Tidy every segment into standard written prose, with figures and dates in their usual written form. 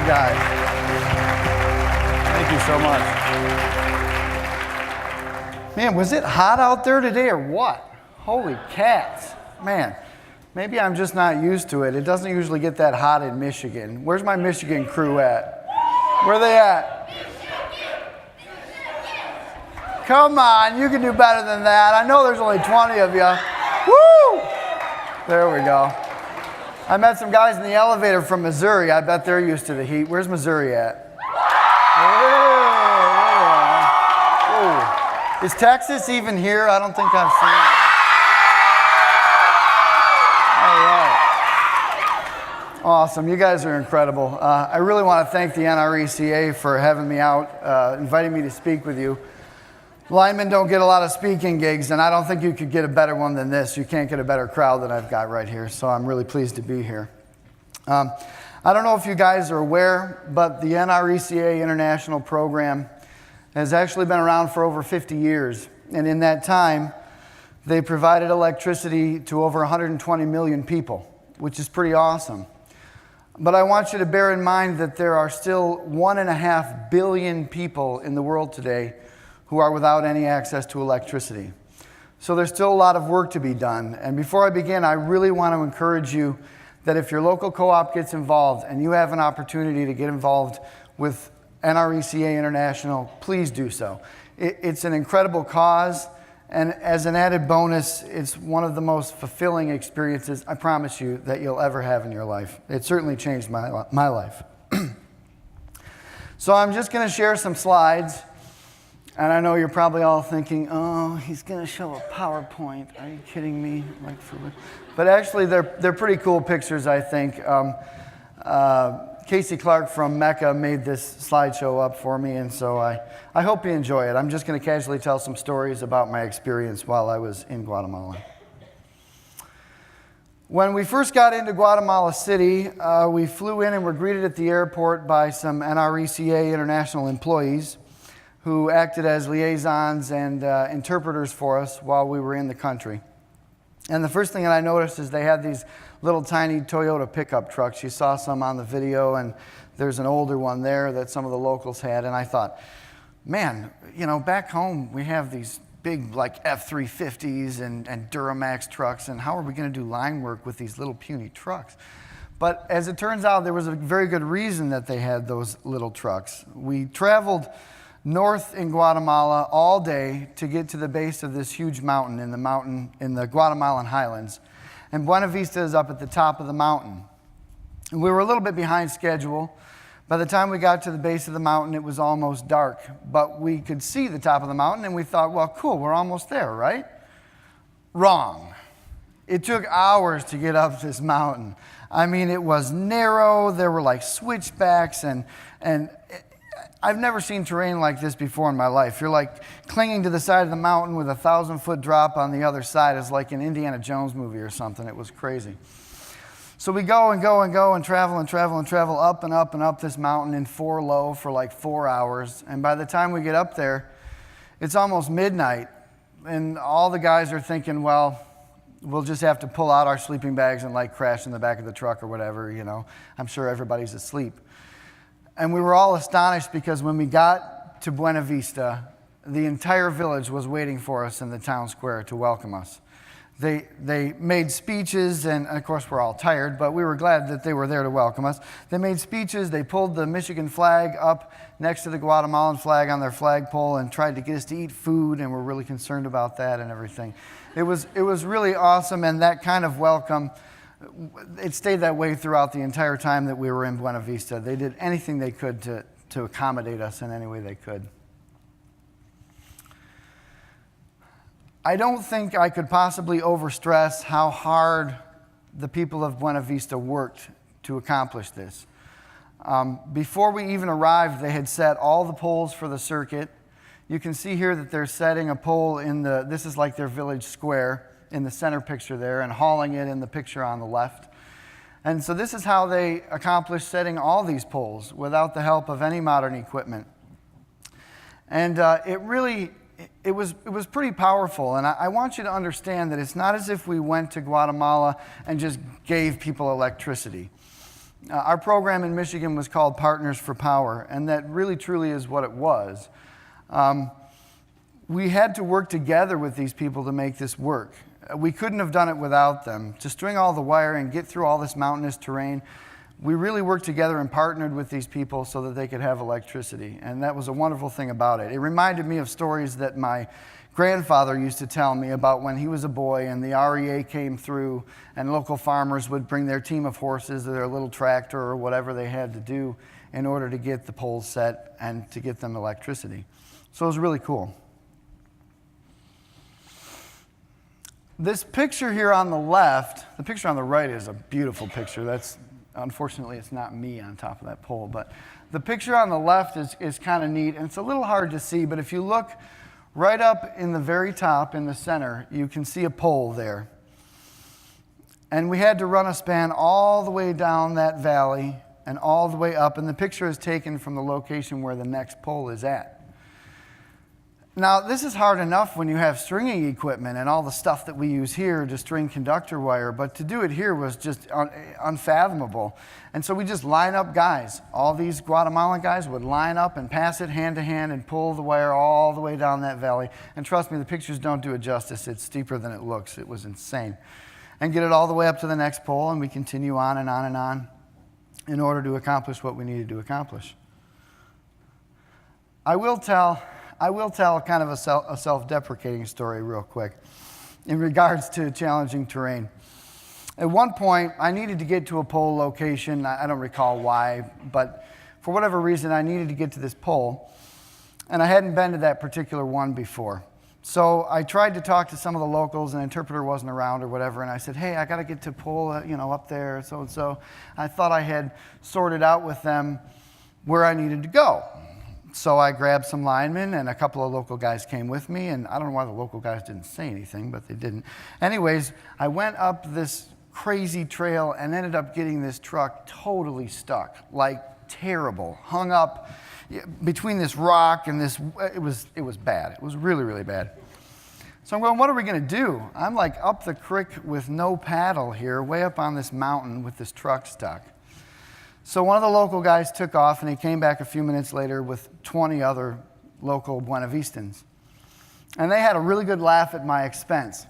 guys. Thank you so much. Man, was it hot out there today or what? Holy cats. Man, maybe I'm just not used to it. It doesn't usually get that hot in Michigan. Where's my Michigan crew at? Where are they at? Come on, you can do better than that. I know there's only 20 of you. Woo! There we go. I met some guys in the elevator from Missouri. I bet they're used to the heat. Where's Missouri at? Oh. Is Texas even here? I don't think I've seen it. All right. Awesome. You guys are incredible. I really want to thank the NRECA for having me out, inviting me to speak with you. Linemen don't get a lot of speaking gigs, and I don't think you could get a better one than this. You can't get a better crowd than I've got right here, so I'm really pleased to be here. I don't know if you guys are aware, but the NRECA International Program has actually been around for over 50 years, and in that time, they provided electricity to over 120 million people, which is pretty awesome. But I want you to bear in mind that there are still 1.5 billion people in the world today who are without any access to electricity. So there's still a lot of work to be done. And before I begin, I really want to encourage you that if your local co-op gets involved and you have an opportunity to get involved with NRECA International, please do so. It's an incredible cause, and as an added bonus, it's one of the most fulfilling experiences, I promise you, that you'll ever have in your life. It certainly changed my life. So I'm just going to share some slides. And I know you're probably all thinking, oh, he's going to show a PowerPoint. Are you kidding me? But actually, they're pretty cool pictures, I think. Casey Clark from Mecca made this slideshow up for me, and so I hope you enjoy it. I'm just going to casually tell some stories about my experience while I was in Guatemala. When we first got into Guatemala City, we flew in and were greeted at the airport by some NRECA International employees who acted as liaisons and interpreters for us while we were in the country. And the first thing that I noticed is they had these little tiny Toyota pickup trucks. You saw some on the video, and there's an older one there that some of the locals had. And I thought, man, you know, back home we have these big like F-350s and Duramax trucks, and how are we going to do line work with these little puny trucks? But as it turns out, there was a very good reason that they had those little trucks. We traveled north in Guatemala all day to get to the base of this huge mountain in the Guatemalan highlands. And Buena Vista is up at the top of the mountain. And we were a little bit behind schedule. By the time we got to the base of the mountain, it was almost dark. But we could see the top of the mountain, and we thought, well, cool, we're almost there, right? Wrong. It took hours to get up this mountain. I mean, it was narrow. There were like switchbacks, and I've never seen terrain like this before in my life. You're like clinging to the side of the mountain with a 1,000-foot drop on the other side. It's like an Indiana Jones movie or something. It was crazy. So we go and go and go and travel and travel and travel up and up and up this mountain in 4 low for like 4 hours. And by the time we get up there, it's almost midnight. And all the guys are thinking, well, we'll just have to pull out our sleeping bags and like crash in the back of the truck or whatever, you know. I'm sure everybody's asleep. And we were all astonished because when we got to Buena Vista, the entire village was waiting for us in the town square to welcome us. They made speeches, and of course we're all tired, but we were glad that they were there to welcome us. They made speeches, they pulled the Michigan flag up next to the Guatemalan flag on their flagpole and tried to get us to eat food, and we're really concerned about that and everything. It was really awesome, and that kind of welcome, it stayed that way throughout the entire time that we were in Buena Vista. They did anything they could to accommodate us in any way they could. I don't think I could possibly overstress how hard the people of Buena Vista worked to accomplish this. Before we even arrived, they had set all the poles for the circuit. You can see here that they're setting a pole this is like their village square in the center picture there, and hauling it in the picture on the left. And so this is how they accomplished setting all these poles without the help of any modern equipment. And it was pretty powerful. And I want you to understand that it's not as if we went to Guatemala and just gave people electricity. Our program in Michigan was called Partners for Power, and that really truly is what it was. We had to work together with these people to make this work. We couldn't have done it without them. To string all the wire and get through all this mountainous terrain, we really worked together and partnered with these people so that they could have electricity, and that was a wonderful thing about it. It reminded me of stories that my grandfather used to tell me about when he was a boy and the REA came through and local farmers would bring their team of horses or their little tractor or whatever they had to do in order to get the poles set and to get them electricity. So it was really cool. This picture here on the left, the picture on the right is a beautiful picture. Unfortunately, it's not me on top of that pole, but the picture on the left is kind of neat, and it's a little hard to see, but if you look right up in the very top, in the center, you can see a pole there. And we had to run a span all the way down that valley and all the way up, and the picture is taken from the location where the next pole is at. Now, this is hard enough when you have stringing equipment and all the stuff that we use here to string conductor wire, but to do it here was just unfathomable. And so we just line up guys. All these Guatemalan guys would line up and pass it hand to hand and pull the wire all the way down that valley. And trust me, the pictures don't do it justice. It's steeper than it looks. It was insane. And get it all the way up to the next pole, and we continue on and on and on in order to accomplish what we needed to accomplish. I will tell kind of a self-deprecating story real quick in regards to challenging terrain. At one point, I needed to get to a pole location. I don't recall why, but for whatever reason, I needed to get to this pole, and I hadn't been to that particular one before. So I tried to talk to some of the locals, and an interpreter wasn't around or whatever, and I said, hey, I got to get to pole, up there, so-and-so. I thought I had sorted out with them where I needed to go. So I grabbed some linemen, and a couple of local guys came with me, and I don't know why the local guys didn't say anything, but they didn't. Anyways, I went up this crazy trail and ended up getting this truck totally stuck, like terrible, hung up between this rock and this. It was bad. It was really, really bad. So I'm going, what are we going to do? I'm like up the creek with no paddle here, way up on this mountain with this truck stuck. So one of the local guys took off, and he came back a few minutes later with 20 other local Buena Vistans. And they had a really good laugh at my expense.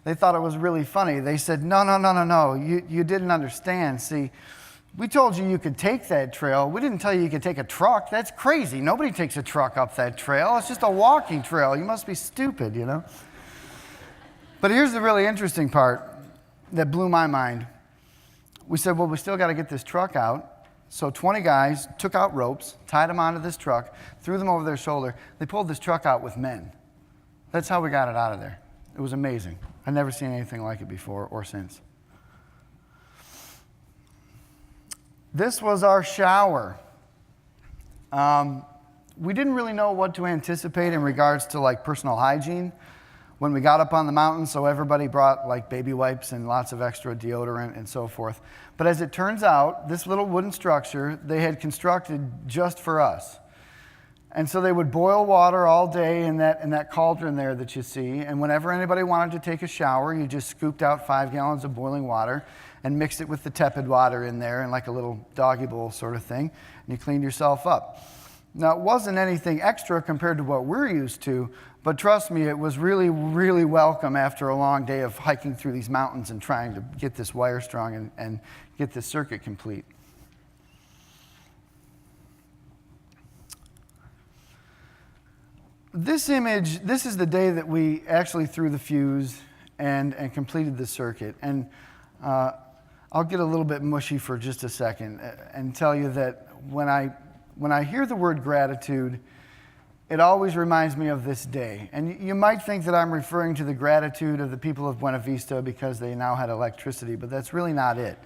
They thought it was really funny. They said, no, you didn't understand. See, we told you could take that trail. We didn't tell you could take a truck. That's crazy. Nobody takes a truck up that trail. It's just a walking trail. You must be stupid, But here's the really interesting part that blew my mind. We said, well, we still got to get this truck out. So 20 guys took out ropes, tied them onto this truck, threw them over their shoulder. They pulled this truck out with men. That's how we got it out of there. It was amazing. I've never seen anything like it before or since. This was our shower. We didn't really know what to anticipate in regards to personal hygiene when we got up on the mountain, so everybody brought baby wipes and lots of extra deodorant and so forth. But as it turns out, this little wooden structure they had constructed just for us. And so they would boil water all day in that cauldron there that you see, and whenever anybody wanted to take a shower, you just scooped out 5 gallons of boiling water and mixed it with the tepid water in there in like a little doggy bowl sort of thing, and you cleaned yourself up. Now, it wasn't anything extra compared to what we're used to, but trust me, it was really, really welcome after a long day of hiking through these mountains and trying to get this wire strung and get this circuit complete. This image, this is the day that we actually threw the fuse and completed the circuit. And I'll get a little bit mushy for just a second and tell you that when I hear the word gratitude, it always reminds me of this day. And you might think that I'm referring to the gratitude of the people of Buena Vista because they now had electricity, but that's really not it.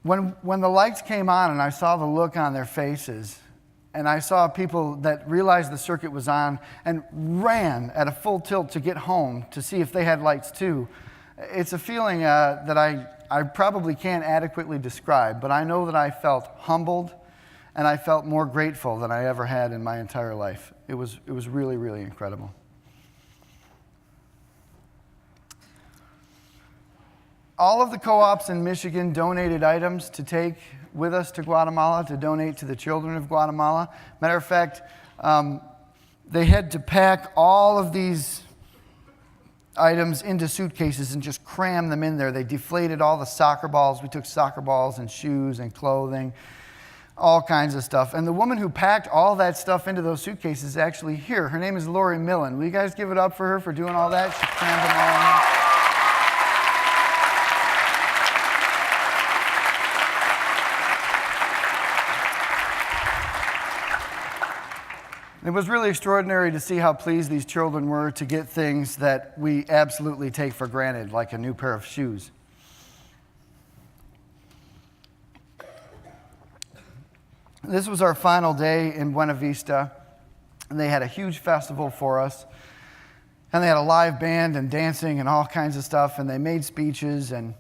When the lights came on and I saw the look on their faces, and I saw people that realized the circuit was on and ran at a full tilt to get home to see if they had lights too, it's a feeling that I probably can't adequately describe, but I know that I felt humbled and I felt more grateful than I ever had in my entire life. It was really, really incredible. all of the co-ops in Michigan donated items to take with us to Guatemala to donate to the children of Guatemala. Matter of fact, they had to pack all of these items into suitcases and just cram them in there. They deflated all the soccer balls. We took soccer balls and shoes and clothing, all kinds of stuff. And the woman who packed all that stuff into those suitcases is actually here. Her name is Lori Millen. Will you guys give it up for her for doing all that? She crammed them all in. It was really extraordinary to see how pleased these children were to get things that we absolutely take for granted, like a new pair of shoes. This was our final day in Buena Vista, and they had a huge festival for us. And they had a live band and dancing and all kinds of stuff, and they made speeches, and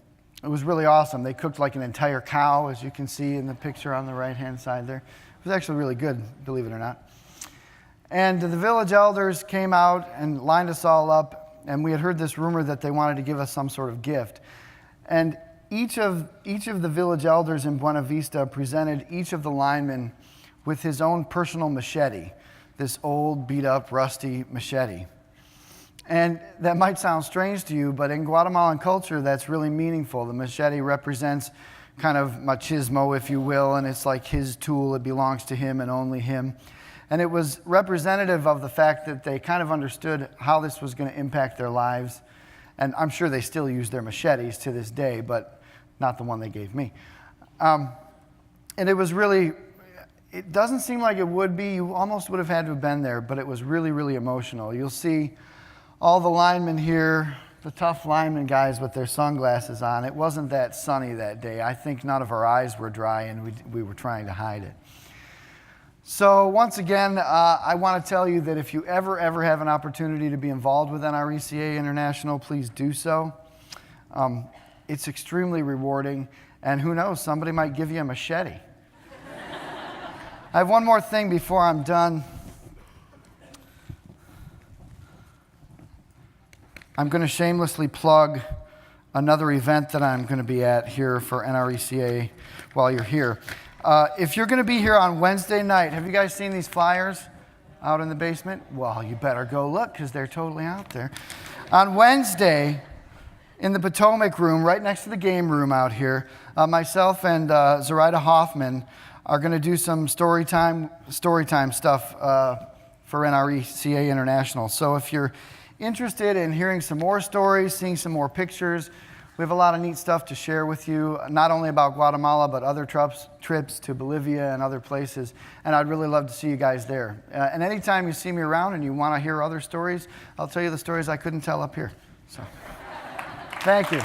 it was really awesome. They cooked like an entire cow, as you can see in the picture on the right-hand side there. It was actually really good, believe it or not. And the village elders came out and lined us all up, and we had heard this rumor that they wanted to give us some sort of gift. And each of the village elders in Buena Vista presented each of the linemen with his own personal machete, this old, beat-up, rusty machete. And that might sound strange to you, but in Guatemalan culture, that's really meaningful. The machete represents kind of machismo, if you will, and it's like his tool. It belongs to him and only him. And it was representative of the fact that they kind of understood how this was going to impact their lives. And I'm sure they still use their machetes to this day, but not the one they gave me. And it was really, it doesn't seem like it would be. You almost would have had to have been there, but it was really, really emotional. You'll see all the linemen here, the tough lineman guys with their sunglasses on. It wasn't that sunny that day. I think none of our eyes were dry, and we were trying to hide it. So once again, I want to tell you that if you ever have an opportunity to be involved with NRECA International, please do so. It's extremely rewarding, and who knows, somebody might give you a machete. I have one more thing before I'm done. I'm going to shamelessly plug another event that I'm going to be at here for NRECA while you're here. If you're going to be here on Wednesday night, have you guys seen these flyers out in the basement? Well, you better go look because they're totally out there. On Wednesday, in the Potomac room, right next to the game room out here, myself and Zoraida Hoffman are going to do some story time stuff for NRECA International. So if you're interested in hearing some more stories, seeing some more pictures, we have a lot of neat stuff to share with you, not only about Guatemala, but other trips to Bolivia and other places. And I'd really love to see you guys there. And anytime you see me around and you want to hear other stories, I'll tell you the stories I couldn't tell up here. So, thank you.